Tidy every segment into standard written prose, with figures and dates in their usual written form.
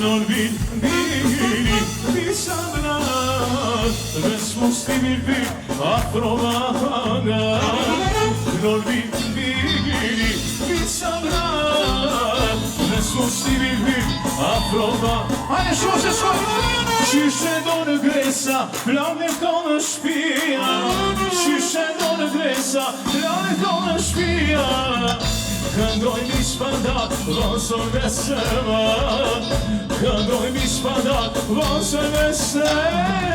Non vin biri bisamna Vesmosti bir afrovana Non vin biri bisamna Vesmosti bir afrovana Hajde šuše Qyshe do në gresa, plave ka në shpia Qyshe do në gresa, plave ka në shpia Këndoj mi shpandat, vësër vesema Këndoj mi shpandat, vësër vesema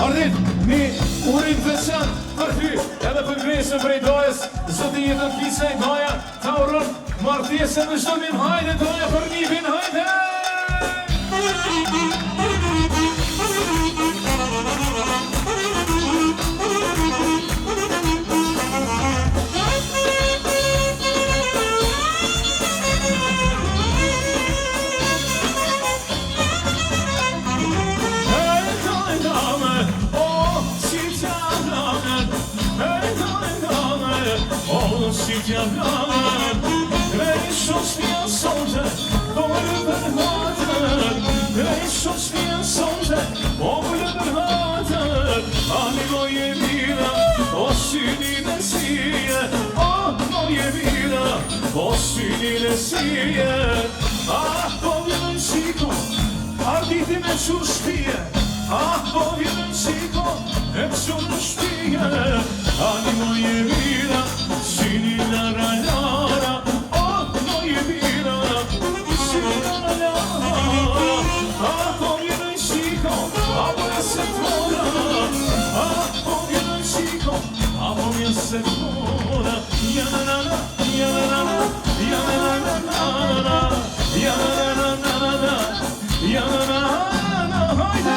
Ardit, një urin veçan për ty, edhe për gresën për i dojës, zotin jetën kisa i doja, ta urën, martjesën në shdomin, hajde doja për njibin, hajde! fjallën E i shosh vjen sonte Vole për hatën E i shosh vjen sonte Vole për hatën Ani moje mira O synin e sije O moje mira O synin e sije Ah, po vjen shiko Arditi me qur shpije Ah, po vjen shiko E qur në shpije Ani moje mira Syni lara lara Oh, moje mira Syni lara lara Ah, po vjen shiko Apo e se tvora Ah, po vjen shiko Apo vjen se tvora Ja na na na Ja na na na Ja na na na na na Ja na na na na na Ja na na na Hajde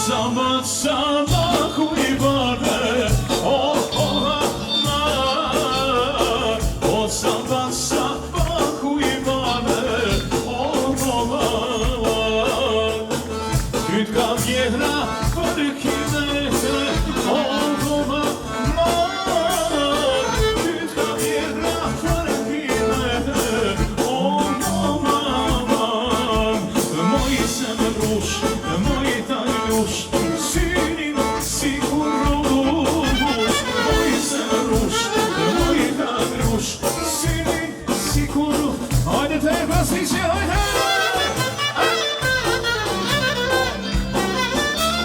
Sabah sabah kuyuları Oh olanlar O sabah sabah kuyuları Oh olanlar Kütka vjera përkine Oh olanlar Kütka vjera përkine Oh olanlar Moji se më rush Moji ta rush Synin si kur rush Moji se më rush Moji ta rush Synin si kur rush Hajde te pasniqe, hajde